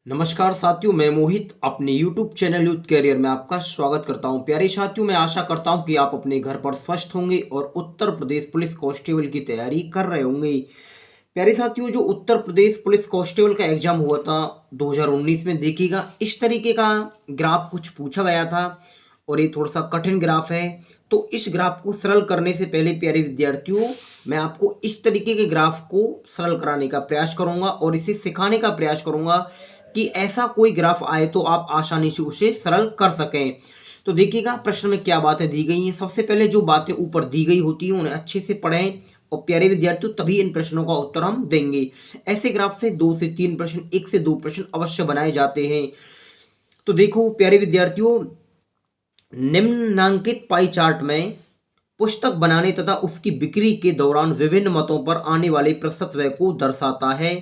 नमस्कार साथियों, मैं मोहित अपने YouTube चैनल यूथ कैरियर में आपका स्वागत करता हूं। प्यारे साथियों, मैं आशा करता हूं कि आप अपने घर पर स्वस्थ होंगे और उत्तर प्रदेश पुलिस कांस्टेबल की तैयारी कर रहे होंगे। प्यारे साथियों, जो उत्तर प्रदेश पुलिस कांस्टेबल का एग्जाम हुआ था 2019 में, देखिएगा इस तरीके का ग्राफ कुछ पूछा गया था और ये थोड़ा सा कठिन ग्राफ है। तो इस ग्राफ को सरल करने से पहले प्यारे विद्यार्थियों, मैं आपको इस तरीके के ग्राफ को सरल कराने का प्रयास करूंगा और इसे सिखाने का प्रयास करूंगा कि ऐसा कोई ग्राफ आए तो आप आसानी से उसे सरल कर सकें। तो देखिएगा प्रश्न में क्या बातें दी गई हैं। सबसे पहले जो बातें ऊपर दी गई होती हैं उन्हें अच्छे से पढ़ें और प्यारे विद्यार्थियों, तभी इन प्रश्नों का उत्तर हम देंगे। ऐसे ग्राफ से 2 से 3 प्रश्न, 1 से 2 प्रश्न अवश्य बनाए जाते हैं। तो देखो प्यारे विद्यार्थियों, निम्नांकित पाई चार्ट में पुस्तक बनाने तथा उसकी बिक्री के दौरान विभिन्न मतों पर आने वाले प्रतिशत व्यय को दर्शाता है।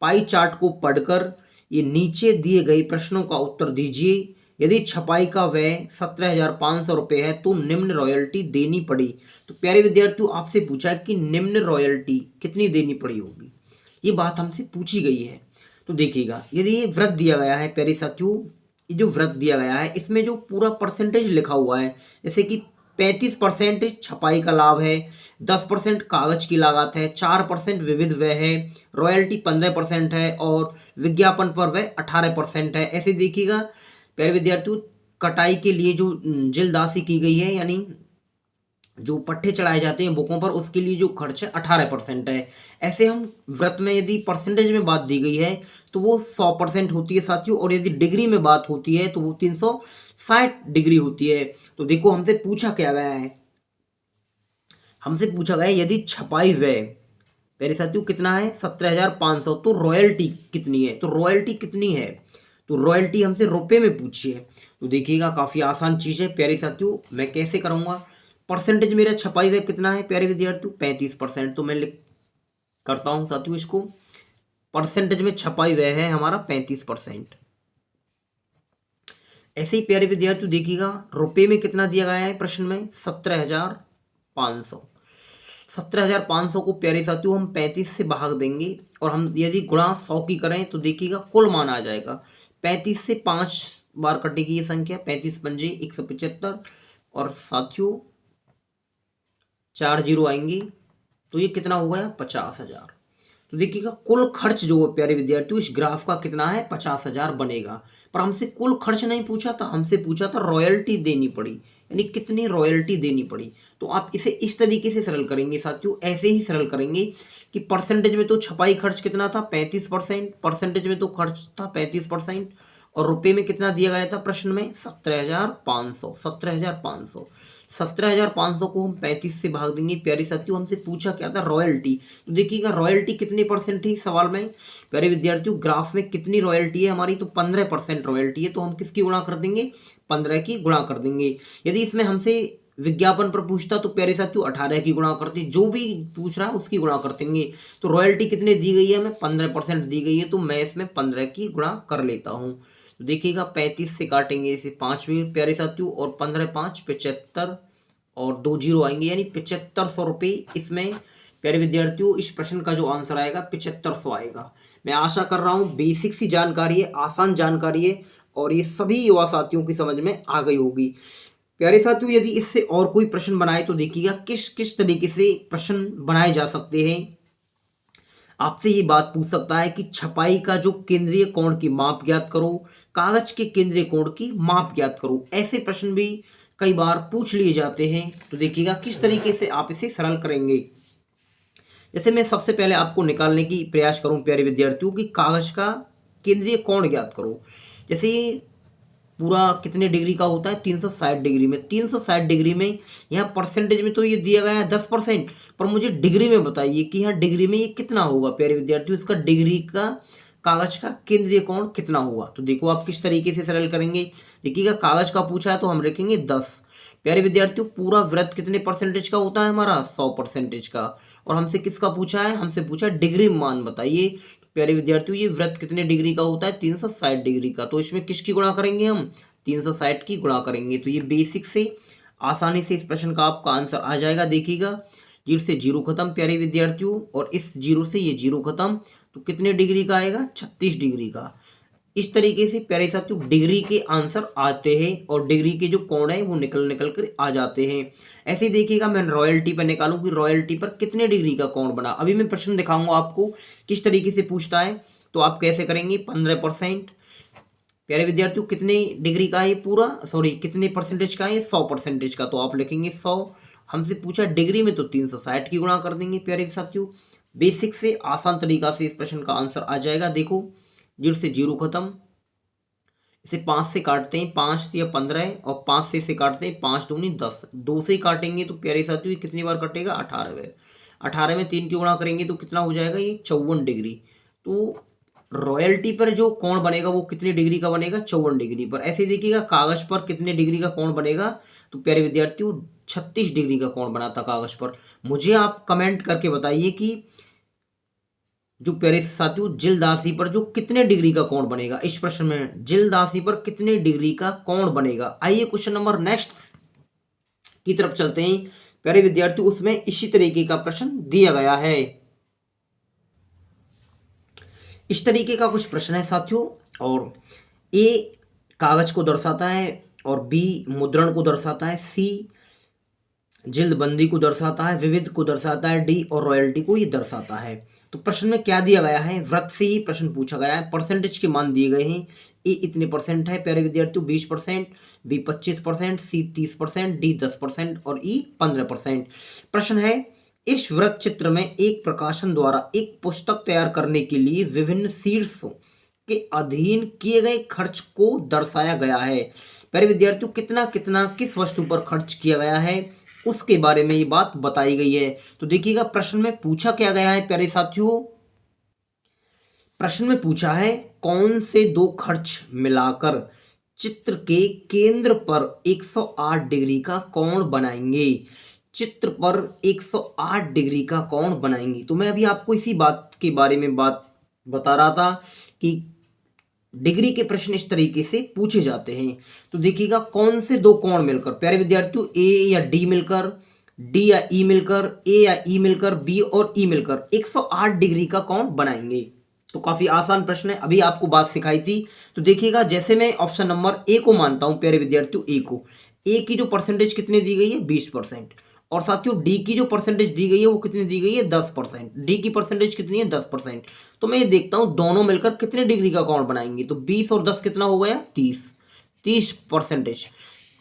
पाई चार्ट को पढ़कर ये नीचे दिए गए प्रश्नों का उत्तर दीजिए। यदि छपाई का व्यय 17,500 रुपये है तो निम्न रॉयल्टी देनी पड़ी। तो प्यारे विद्यार्थियों, आपसे पूछा है कि निम्न रॉयल्टी कितनी देनी पड़ी होगी, ये बात हमसे पूछी गई है। तो देखिएगा, यदि ये वृत्त दिया गया है प्यारे साथियों, ये जो वृत्त दिया गया है इसमें जो पूरा परसेंटेज लिखा हुआ है, जैसे कि 35% छपाई का लाभ है, 10% कागज की लागत है, 4% विविध व्यय है, रॉयल्टी 15% है और विज्ञापन पर व्यय 18% है। ऐसे देखिएगा प्यारे विद्यार्थियों, कटाई के लिए जो जिल्दासी की गई है, यानी जो पट्टे चढ़ाए जाते हैं बुकों पर, उसके लिए जो खर्च है 18% है। ऐसे हम व्रत में यदि परसेंटेज में बात दी गई है तो वो 100% होती है साथियों, और यदि डिग्री में बात होती है तो वो 360 डिग्री होती है। तो देखो हमसे पूछा क्या गया है, हमसे पूछा गया है यदि छपाई व्यय मेरे साथियों कितना है 17,500, तो रॉयल्टी कितनी है। तो रॉयल्टी कितनी है, तो रॉयल्टी हमसे रुपए में पूछी है। तो देखिएगा काफ़ी आसान चीज़ है प्यारे साथियों, मैं कैसे करूँगा। परसेंटेज मेरा छपाई व्यय कितना है प्यारे विद्यार्थियों, 35%। तो मैं लिख करता हूँ साथियों इसको, परसेंटेज में छपाई व्यय है हमारा 35%। ऐसे ही प्यारे विद्यार्थियों देखिएगा रुपए में कितना दिया गया है प्रश्न में, 17,500। 17,500 को प्यारे साथियों हम 35 से भाग देंगे और हम यदि गुणा 100 की करें तो देखिएगा कुल मान आ जाएगा। 35 से 5 बार कटेगी ये संख्या, 35 पंजे 175 और साथियों 4 जीरो आएंगी, तो ये कितना हो गया 50,000। तो देखिएगा कुल खर्च जो है प्यारे विद्यार्थियों इस ग्राफ का कितना है 50,000 बनेगा। पर हमसे कुल खर्च नहीं पूछा था, हमसे पूछा था रॉयल्टी देनी पड़ी, यानी कितनी रॉयल्टी देनी पड़ी। तो आप इसे इस तरीके से सरल करेंगे साथियों, ऐसे ही सरल करेंगे कि परसेंटेज में तो छपाई खर्च कितना था 35%, परसेंटेज में तो खर्च था 35% और रुपए में कितना दिया गया था प्रश्न में 17,500। 17,500 17,500 को हम 35 से भाग देंगे प्यारे साथियों। हमसे पूछा क्या था रॉयल्टी, तो देखिएगा रॉयल्टी कितने परसेंट थी सवाल में प्यारे विद्यार्थियों, ग्राफ में कितनी रॉयल्टी है हमारी, तो 15% रॉयल्टी है। तो हम किसकी गुणा कर देंगे, 15 की गुणा कर देंगे। यदि इसमें हमसे विज्ञापन पर पूछता तो प्यारे साथियों 18 की गुणा करते, जो भी पूछ रहा है उसकी गुणा कर देंगे। तो रॉयल्टी कितने दी गई है हमें, 15% दी गई है, तो मैं इसमें 15 की गुणा कर लेता हूँ। तो देखिएगा 35 से काटेंगे इसे 5 भी प्यारे साथियों और 15 5 75 और 2 जीरो आएंगे, यानी 7500 रुपये इसमें प्यारे विद्यार्थियों इस प्रश्न का जो आंसर आएगा 7500 आएगा। मैं आशा कर रहा हूँ बेसिक सी जानकारी है, आसान जानकारी है और ये सभी युवा साथियों की समझ में आ गई होगी। प्यारे साथियों, यदि इससे और कोई प्रश्न बनाए तो देखिएगा किस किस तरीके से प्रश्न बनाए जा सकते हैं। आपसे ये बात पूछ सकता है कि छपाई का जो केंद्रीय कोण की माप ज्ञात करो, कागज के केंद्रीय कोण की माप ज्ञात करो। ऐसे प्रश्न भी कई बार पूछ लिए जाते हैं। तो देखिएगा किस तरीके से आप इसे सरल करेंगे। जैसे मैं सबसे पहले आपको निकालने की प्रयास करूं प्यारे विद्यार्थियों कि कागज का केंद्रीय कोण ज्ञात करो। जैसे पूरा कितने डिग्री का होता है 360 डिग्री में, 360 डिग्री में यहाँ परसेंटेज में तो ये दिया गया है 10%, पर मुझे डिग्री में बताइए कि यहाँ डिग्री में ये कितना होगा प्यारे विद्यार्थियों, इसका डिग्री का कागज का केंद्रीय कोण कितना होगा। तो देखो आप किस तरीके से सरल करेंगे। देखिएगा कागज का पूछा है तो हम रखेंगे 10। प्यारे विद्यार्थियों पूरा वृत्त कितने परसेंटेज का होता है हमारा 100% का, और हमसे किसका पूछा है, हमसे पूछा है डिग्री मान बताइए। प्यारे विद्यार्थियों ये वृत्त कितने डिग्री का होता है 360 डिग्री का, तो इसमें किसकी गुणा करेंगे हम 360 की गुणा करेंगे। तो ये बेसिक से आसानी से इस प्रश्न का आपका आंसर आ जाएगा। देखिएगा 0 से 0 खत्म प्यारे विद्यार्थियों, और इस 0 से ये 0 खत्म, तो कितने डिग्री का आएगा 36 डिग्री का। इस तरीके से प्यारे साथियों डिग्री के आंसर आते हैं और डिग्री के जो कोण है वो निकल निकल कर आ जाते हैं। ऐसे ही देखिएगा मैं रॉयल्टी पर निकालूं कि रॉयल्टी पर कितने डिग्री का कोण बना। अभी मैं प्रश्न दिखाऊंगा आपको किस तरीके से पूछता है। तो आप कैसे करेंगे, 15%। प्यारे विद्यार्थियों कितने डिग्री का है ये पूरा, सॉरी कितने परसेंटेज का है ये, 100% का। तो आप लिखेंगे 100। हमसे पूछा डिग्री में तो 360 की गुणा कर देंगे प्यारे साथियों। बेसिक से आसान तरीका से इस प्रश्न का आंसर आ जाएगा। देखो 0 से 0 खत्म, इसे 5 से काटते हैं, 5 या 15, और 5 से इसे काटते हैं, 5 दूनी 10, 2 से ही काटेंगे तो प्यारे साथियों ये कितनी बार कटेगा, 18 बार। 18 में 3 की गुणा करेंगे तो कितना हो जाएगा, ये 54 डिग्री। तो रॉयल्टी पर जो कोण बनेगा वो कितनी डिग्री का बनेगा, 54 डिग्री पर। ऐसे देखिएगा कागज पर कितने डिग्री का कोण बनेगा, तो प्यारे विद्यार्थियों 36 डिग्री का कोण बना था कागज पर। मुझे आप कमेंट करके बताइए कि जो प्यारे साथियों जिल्दासी पर जो कितने डिग्री का कोण बनेगा। इस प्रश्न में जिल्दासी पर कितने डिग्री का कोण बनेगा। आइए क्वेश्चन नंबर नेक्स्ट की तरफ चलते हैं प्यारे विद्यार्थियों। उसमें इसी तरीके का प्रश्न दिया गया है। इस तरीके का कुछ प्रश्न है साथियों, और ए कागज को दर्शाता है, और बी मुद्रण को दर्शाता है, सी जिल्दबंदी को दर्शाता है, विविध को दर्शाता है, डी और रॉयल्टी को ये दर्शाता है। तो प्रश्न में क्या दिया गया है, व्रत से ही प्रश्न पूछा गया है। परसेंटेज के मान दिए गए हैं। ए इतने परसेंट है प्यारे विद्यार्थियों, 20%, बी 25%, सी 30%, डी 10% और ई 15%। प्रश्न है इस व्रत चित्र में एक प्रकाशन द्वारा एक पुस्तक तैयार करने के लिए विभिन्न शीर्षों के अधीन किए गए खर्च को दर्शाया गया है। प्यारे विद्यार्थियों कितना कितना किस वस्तु पर खर्च किया गया है उसके बारे में ये बात बताई गई है। तो देखिएगा प्रश्न में पूछा क्या गया है प्यारे साथियों। प्रश्न में पूछा है कौन से दो खर्च मिलाकर चित्र के केंद्र पर 108 डिग्री का कोण बनाएंगे। चित्र पर 108 डिग्री का कोण बनाएंगे। तो मैं अभी आपको इसी बात के बारे में बात बता रहा था कि डिग्री के प्रश्न इस तरीके से पूछे जाते हैं। तो देखिएगा कौन से दो कोण मिलकर प्यारे विद्यार्थियों, ए या डी मिलकर, डी या ई मिलकर, ए या ई मिलकर, बी और ई मिलकर 108 डिग्री का कोण बनाएंगे। तो काफी आसान प्रश्न है, अभी आपको बात सिखाई थी। तो देखिएगा जैसे मैं ऑप्शन नंबर ए को मानता हूं प्यारे विद्यार्थियों, ए को, ए की जो परसेंटेज कितनी दी गई है 20%, और साथियों डी की जो परसेंटेज दी गई है वो कितनी दी गई है 10%। डी की परसेंटेज कितनी है 10%। तो मैं ये देखता हूं दोनों मिलकर कितने डिग्री का कोण बनाएंगे। तो 20 और 10 कितना हो गया 30%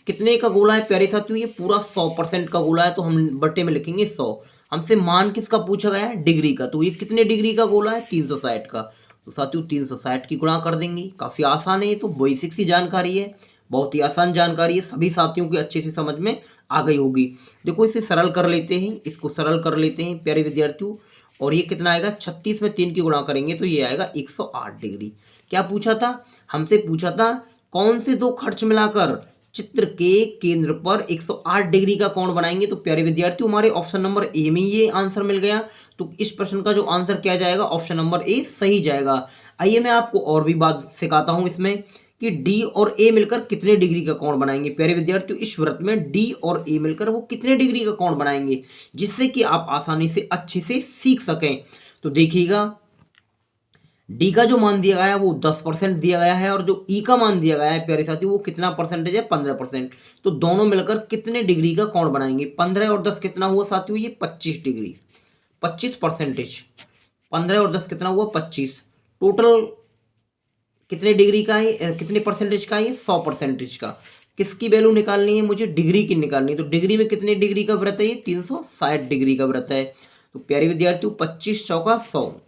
कितने का गोला है प्यारे साथियों, ये पूरा 100% का गोला है। तो हम बट्टे में लिखेंगे 100। हमसे मान किसका पूछा गया है, डिग्री का। तो ये कितने डिग्री का गोला है 360 का। तो साथियों 360 की गुणा कर देंगे। काफी आसान है, ये तो बेसिक सी जानकारी है, बहुत ही आसान जानकारी है, सभी साथियों की अच्छे से समझ में आ गई होगी। देखो इसे सरल कर लेते हैं, इसको सरल कर लेते हैं प्यारे विद्यार्थियों। और ये कितना आएगा, 36 में 3 की गुणा करेंगे तो ये आएगा 108 डिग्री। क्या पूछा था, हमसे पूछा था कौन से दो खर्च मिलाकर चित्र के केंद्र पर 108 डिग्री का कोण बनाएंगे। तो प्यारे विद्यार्थियों हमारे ऑप्शन नंबर ए में ये आंसर मिल गया। तो इस प्रश्न का जो आंसर क्या जाएगा, ऑप्शन नंबर ए सही जाएगा। आइए मैं आपको और भी बात सिखाता हूं इसमें कि डी और ए मिलकर कितने डिग्री का कोण बनाएंगे। प्यारे विद्यार्थियों इस व्रत में डी और ए मिलकर वो कितने डिग्री का कोण बनाएंगे, जिससे कि आप आसानी से अच्छे से सीख सकें। तो देखिएगा डी का जो मान दिया गया है वो 10% दिया गया है, और जो ई का मान दिया गया है प्यारे साथियों वो कितना परसेंटेज है 15%। तो दोनों मिलकर कितने डिग्री का कोण बनाएंगे, 15 और 10 कितना हुआ साथियों, ये 25 डिग्री, 25%। 15 और 10 कितना हुआ 25। टोटल कितने डिग्री का है, कितने परसेंटेज का है, ये 100% का। किसकी वैल्यू निकालनी है मुझे, डिग्री की निकालनी है। तो डिग्री में कितने डिग्री का व्रत है, ये 360 डिग्री का व्रत है। तो प्यारे विद्यार्थियों 25 चौका 100,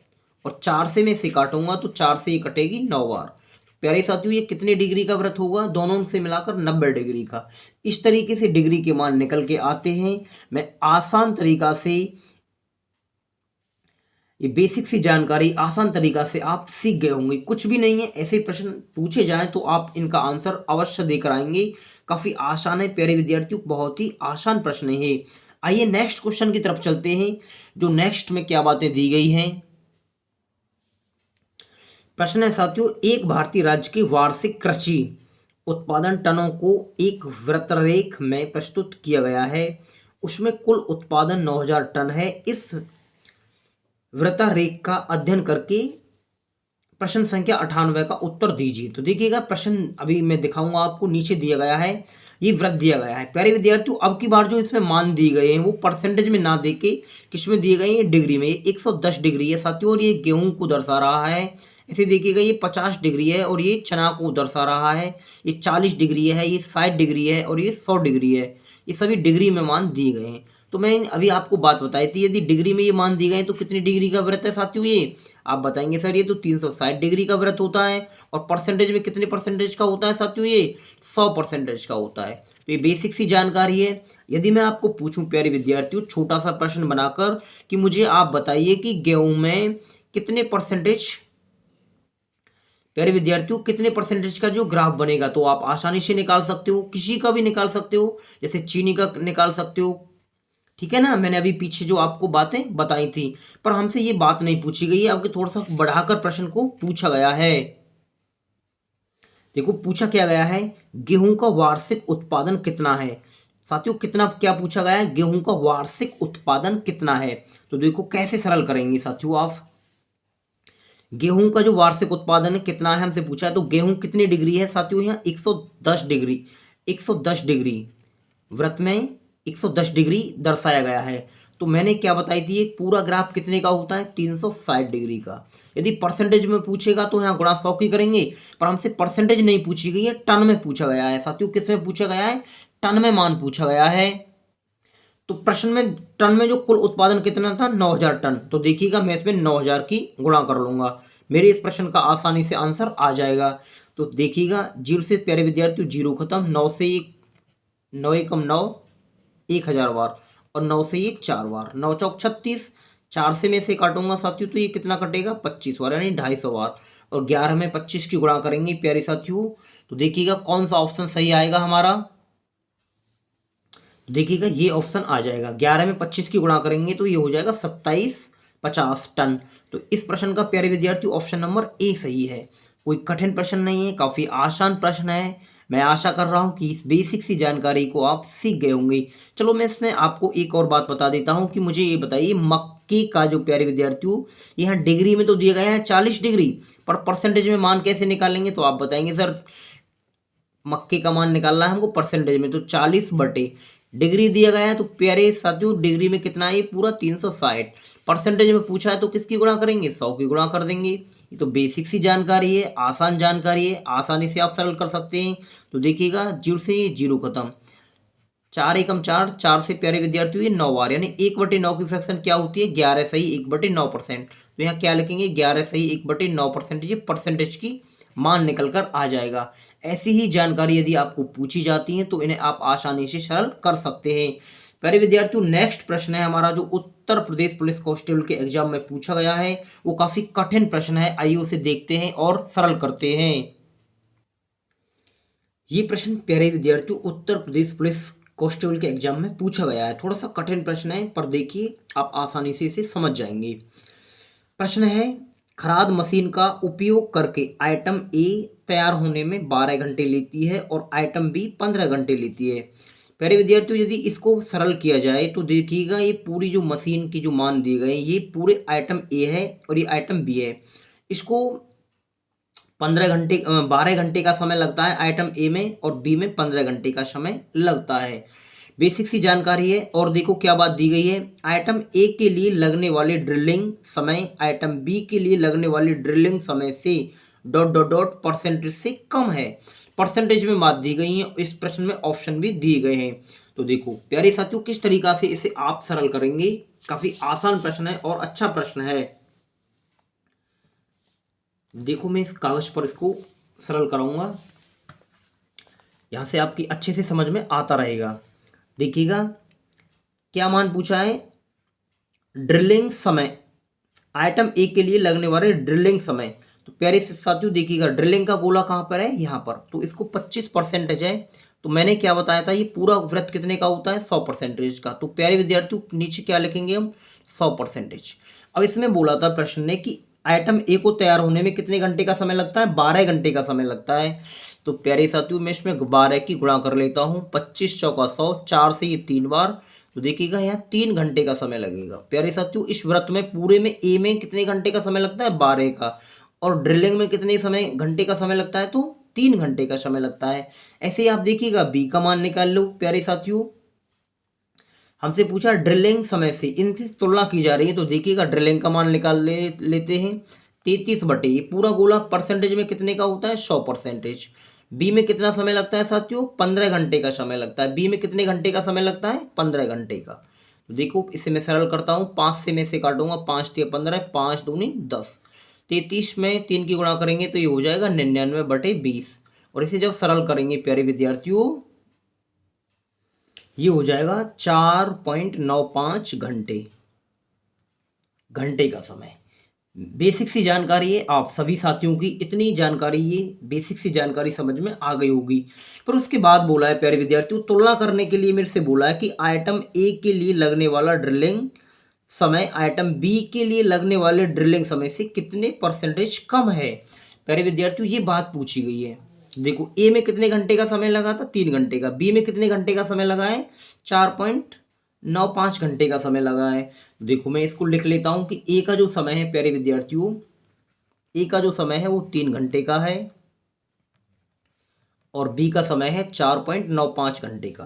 और 4 से मैं इसे काटूंगा तो 4 से ये कटेगी 9 बार। प्यारे साथियों ये कितने डिग्री का व्रत होगा, दोनों से मिलाकर 90 डिग्री का। इस तरीके से डिग्री के मान निकल के आते हैं। मैं आसान तरीका से ये बेसिक सी जानकारी आसान तरीका से आप सीख गए होंगे। कुछ भी नहीं है, ऐसे प्रश्न पूछे जाएं तो आप इनका आंसर अवश्य देकर आएंगे। काफी आसान है प्यारे विद्यार्थियों, बहुत ही आसान प्रश्न है। आइए नेक्स्ट क्वेश्चन की तरफ चलते हैं। जो नेक्स्ट में क्या बातें दी गई हैं, प्रश्न है साथियों, एक भारतीय राज्य के वार्षिक कृषि उत्पादन टनों को एक वृत्तरेख में प्रस्तुत किया गया है। उसमें कुल उत्पादन 9000 टन है। इस वृत्तरेख का अध्ययन करके प्रश्न संख्या 98 का उत्तर दीजिए। तो देखिएगा प्रश्न अभी मैं दिखाऊंगा आपको, नीचे दिया गया है, ये वृत्त दिया गया है। प्यारे विद्यार्थियों, अब की बार जो इसमें मान दिए गए हैं वो परसेंटेज में ना देके किस में दिए गए हैं, डिग्री में। ये 110 डिग्री है साथियों, और ये गेहूं को दर्शा रहा है। ऐसे देखिएगा ये 50 डिग्री है, और ये चना को दर्शा रहा है। ये 40 डिग्री है, ये 60 डिग्री है, और ये 100 डिग्री है। ये सभी डिग्री में मान दिए गए हैं। तो मैं अभी आपको बात बताई थी, यदि डिग्री में ये मान दिए गए तो कितनी डिग्री का वृत्त है साथियों ये, आप बताएंगे सर ये तो 360 डिग्री का वृत्त होता है। और परसेंटेज में कितने परसेंटेज का होता है साथियों, ये 100% का होता है। तो ये बेसिक सी जानकारी है। यदि मैं आपको पूछूं प्यारे विद्यार्थियों, छोटा सा प्रश्न बनाकर कि मुझे आप बताइए कि गेहूं में कितने परसेंटेज, प्यारे विद्यार्थियों कितने परसेंटेज का जो ग्राफ बनेगा, तो आप आसानी से निकाल सकते हो, किसी का भी निकाल सकते हो, जैसे चीनी का निकाल सकते हो। ठीक है ना, मैंने अभी पीछे जो आपको बातें बताई थी, पर हमसे ये बात नहीं पूछी गई है, आपके थोड़ा सा बढ़ाकर प्रश्न को पूछा गया है। देखो पूछा क्या गया है, गेहूं का वार्षिक उत्पादन कितना है। साथियों कितना क्या पूछा गया है, गेहूं का वार्षिक उत्पादन कितना है। तो देखो कैसे सरल करेंगे साथियों आप, गेहूं का जो वार्षिक उत्पादन है कितना है हमसे पूछा है, तो गेहूं कितनी डिग्री है साथियों, यहाँ 110 डिग्री, 110 डिग्री वृत्त में 110 डिग्री दर्शाया गया है। तो मैंने क्या बताई थी, एक पूरा ग्राफ कितने का होता है, 360 डिग्री का। यदि परसेंटेज में पूछेगा तो यहाँ गुणा 100 की करेंगे, पर हमसे परसेंटेज नहीं पूछी गई है, टन में पूछा गया है साथियों। किस में पूछा गया है, टन में मान पूछा गया है। तो प्रश्न में टन में जो कुल उत्पादन कितना था, 9000 टन। तो देखिएगा मैं इसमें 9000 की गुणा कर लूंगा, मेरे इस प्रश्न का आसानी से आंसर आ जाएगा। तो देखिएगा जीरो से प्यारे विद्यार्थियों जीरो खत्म, 9 से 1, 9 एकम 9, 1000 बार, और 9 से 1 4 बार, 9 चौक 36, 4 से मैं से काटूंगा साथियों तो ये कितना कटेगा, 25 बार, यानी 250 बार। और 11 में 25 की गुणा करेंगे प्यारे साथियों, तो देखिएगा कौन सा ऑप्शन सही आएगा हमारा। देखिएगा ये ऑप्शन आ जाएगा, 11 में 25 की गुणा करेंगे तो ये हो जाएगा 2750 टन। तो इस प्रश्न का प्यारे विद्यार्थियों ऑप्शन नंबर ए सही है। कोई कठिन प्रश्न नहीं है, काफी आसान प्रश्न है। मैं आशा कर रहा हूं कि इस बेसिक सी जानकारी को आप सीख गए होंगे। चलो मैं इसमें आपको एक और बात बता देता हूं कि मुझे ये बताइए, मक्के का जो प्यारे विद्यार्थियों यहाँ डिग्री में तो दिया गया है 40 डिग्री, पर परसेंटेज में मान कैसे निकालेंगे, तो आप बताएंगे सर मक्के का मान निकालना है हमको परसेंटेज में, तो 40 बटे डिग्री दिया गया है। तो प्यारे साथियों डिग्री में कितना है, पूरा 360। परसेंटेज में पूछा है तो किसकी गुणा करेंगे, 100 की गुणा कर देंगे। ये तो बेसिक सी जानकारी है, आसान जानकारी है, आसानी से आप सरल कर सकते हैं। तो देखिएगा जीरो से ये जीरो खत्म, 4 एकम 4, 4 से प्यारे विद्यार्थियों ये 9 बार, यानी 1/9 की फ्रैक्शन क्या होती है, 11 सही 1/9%। तो यहाँ क्या लिखेंगे, 11 सही 1/9%, ये परसेंटेज की मान निकल कर आ जाएगा। ऐसी ही जानकारी यदि आपको पूछी जाती है तो इन्हें आप आसानी से सरल कर सकते हैं। प्यारे विद्यार्थियों नेक्स्ट प्रश्न है हमारा, जो उत्तर प्रदेश पुलिस कांस्टेबल के एग्जाम में पूछा गया है, वो काफी कठिन प्रश्न है। आइए उसे देखते हैं और सरल करते हैं। ये प्रश्न प्यारे विद्यार्थियों उत्तर प्रदेश पुलिस कांस्टेबल के एग्जाम में पूछा गया है। थोड़ा सा कठिन प्रश्न है, पर देखिए आप आसानी से इसे समझ जाएंगे। प्रश्न है, खराद मशीन का उपयोग करके आइटम ए तैयार होने में 12 घंटे लेती है और आइटम बी 15 घंटे लेती है। प्यारे विद्यार्थियों यदि इसको सरल किया जाए तो देखिएगा ये पूरी जो मशीन की जो मान दिए गए ये पूरे आइटम ए है और ये आइटम बी है। इसको 12 घंटे का समय लगता है आइटम ए में, और बी में 15 घंटे का समय लगता है। बेसिक सी जानकारी है। और देखो क्या बात दी गई है, आइटम ए के लिए लगने वाले ड्रिलिंग समय आइटम बी के लिए लगने वाले ड्रिलिंग समय से डॉट डॉट डॉट परसेंटेज से कम है। परसेंटेज में बात दी गई है, इस प्रश्न में ऑप्शन भी दिए गए हैं। तो देखो प्यारे साथियों किस तरीका से इसे आप सरल करेंगे, काफी आसान प्रश्न है और अच्छा प्रश्न है। देखो मैं इस कागज पर इसको सरल कराऊंगा, यहां से आपकी अच्छे से समझ में आता रहेगा। देखिएगा क्या मान पूछा है, ड्रिलिंग समय आइटम ए के लिए लगने वाले ड्रिलिंग समय। तो प्यारे साथियों देखिएगा ड्रिलिंग का गोला कहां पर है, यहां पर, तो इसको 25% है। तो मैंने क्या बताया था, ये पूरा वृत्त कितने का होता है, 100% का। तो प्यारे विद्यार्थियों नीचे क्या लिखेंगे हम, 100%। अब इसमें बोला था प्रश्न ने कि आइटम ए को तैयार होने में कितने घंटे का समय लगता है, 12 घंटे का समय लगता है। तो प्यारे साथियों मैं इसमें 12 की गुणा कर लेता हूँ, 25 चौका 100, 4 से ये 3 बार, तो देखिएगा यहाँ 3 घंटे का समय लगेगा। प्यारे साथियों इस व्रत में पूरे में ए में कितने घंटे का समय लगता है, 12 का, और ड्रिलिंग में कितने समय घंटे का समय लगता है, तो 3 घंटे का समय लगता है। ऐसे ही आप देखिएगा बी का मान निकाल लो प्यारे साथियों। हमसे पूछा ड्रिलिंग समय से, इनकी तुलना की जा रही है, तो देखिएगा ड्रिलिंग का मान निकाल लेते हैं। 33 बटे ये पूरा गोला परसेंटेज में कितने का होता है, 100%। बी में कितना समय लगता है साथियों, 15 घंटे का समय लगता है। बी में कितने घंटे का समय लगता है, 15 घंटे का। तो देखो इसे मैं सरल करता हूँ, 5 से मैं इसे काटूंगा, 5 तिया 15, 5 दूनी 10। 33 में 3 की गुणा करेंगे तो ये हो जाएगा 99 बटे 20। और इसे जब सरल करेंगे प्यारे विद्यार्थियों, ये हो जाएगा 4.95 घंटे, घंटे का समय। बेसिक सी जानकारी है, आप सभी साथियों की इतनी जानकारी, ये बेसिक सी जानकारी समझ में आ गई होगी। पर उसके बाद बोला है प्यारे विद्यार्थियों, तुलना करने के लिए मेरे से बोला है कि आइटम ए के लिए लगने वाला ड्रिलिंग समय आइटम बी के लिए लगने वाले ड्रिलिंग समय से कितने परसेंटेज कम है। प्यारे विद्यार्थियों ये बात पूछी गई है। देखो ए में कितने घंटे का समय लगा था, 3 घंटे का। बी में कितने घंटे का समय लगा है, 4.95 घंटे का समय लगा है। देखो मैं इसको लिख लेता हूं कि ए का जो समय है प्यारे विद्यार्थियों, ए का जो समय है वो 3 घंटे का है और बी का समय है 4.95 घंटे का।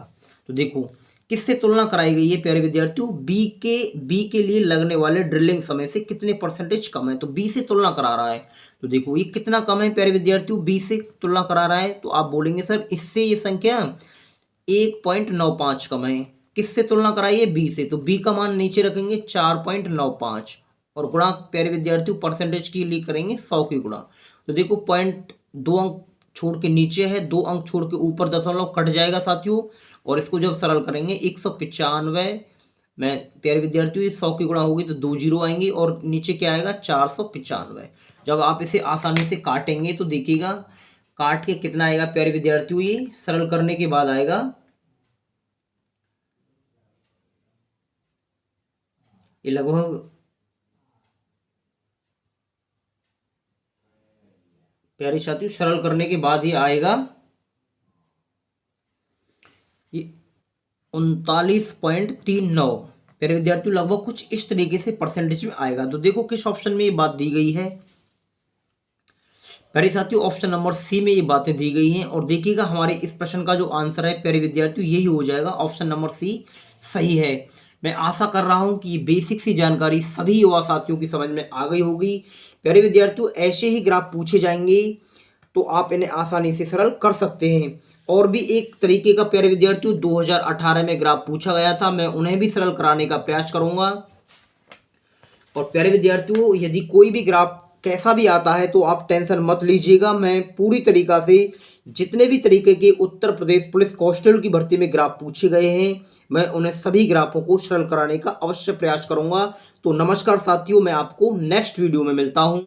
तो देखो किससे तुलना कराई गई है प्यारे विद्यार्थियों, बी के लिए लगने वाले ड्रिलिंग समय से कितने परसेंटेज कम है, तो बी से तुलना करा रहा है। तो देखो ये कितना कम है प्यारे विद्यार्थियों, बी से तुलना करा रहा है, तो आप बोलेंगे सर इससे ये संख्या 1.95 कम है। किससे तुलना कराई है, बी से, तो बी का मान नीचे रखेंगे 4.95 और गुणा प्यारे विद्यार्थियों परसेंटेज के लिए करेंगे 100 की गुणा। तो देखो पॉइंट 2 अंक छोड़ के नीचे है, 2 अंक छोड़ के ऊपर दशमलव कट जाएगा साथियों, और इसको जब सरल करेंगे 195 में प्यारे विद्यार्थियों ये 100 की गुणा होगी तो 2 जीरो आएंगी और नीचे क्या आएगा 495। जब आप इसे आसानी से काटेंगे तो देखिएगा काट के कितना आएगा प्यारे विद्यार्थियों, ये सरल करने के बाद आएगा ये लगभग प्यारे साथियों सरल करने के बाद ये आएगा ये 39.39। प्यारे विद्यार्थियों लगभग कुछ इस तरीके से परसेंटेज में आएगा। तो देखो किस ऑप्शन में ये बात दी गई है, प्यारे साथियों ऑप्शन नंबर सी में ये बातें दी गई हैं। और देखिएगा हमारे इस प्रश्न का जो आंसर है प्यारे विद्यार्थियों यही हो जाएगा, ऑप्शन नंबर सी सही है। मैं आशा कर रहा हूं कि ये बेसिक सी जानकारी सभी युवा साथियों की समझ में आ गई होगी। प्यारे विद्यार्थियों ऐसे ही ग्राफ पूछे जाएंगे तो आप इन्हें आसानी से सरल कर सकते हैं। और भी एक तरीके का प्यारे विद्यार्थियों 2018 में ग्राफ पूछा गया था, मैं उन्हें भी सरल कराने का प्रयास करूंगा। और प्यारे विद्यार्थियों यदि कोई भी ग्राफ कैसा भी आता है तो आप टेंशन मत लीजिएगा, मैं पूरी तरीका से जितने भी तरीके के उत्तर प्रदेश पुलिस कांस्टेबल की भर्ती में ग्राफ पूछे गए हैं मैं उन्हें सभी ग्राफों को सरल कराने का अवश्य प्रयास करूंगा। तो नमस्कार साथियों, मैं आपको नेक्स्ट वीडियो में मिलता हूं।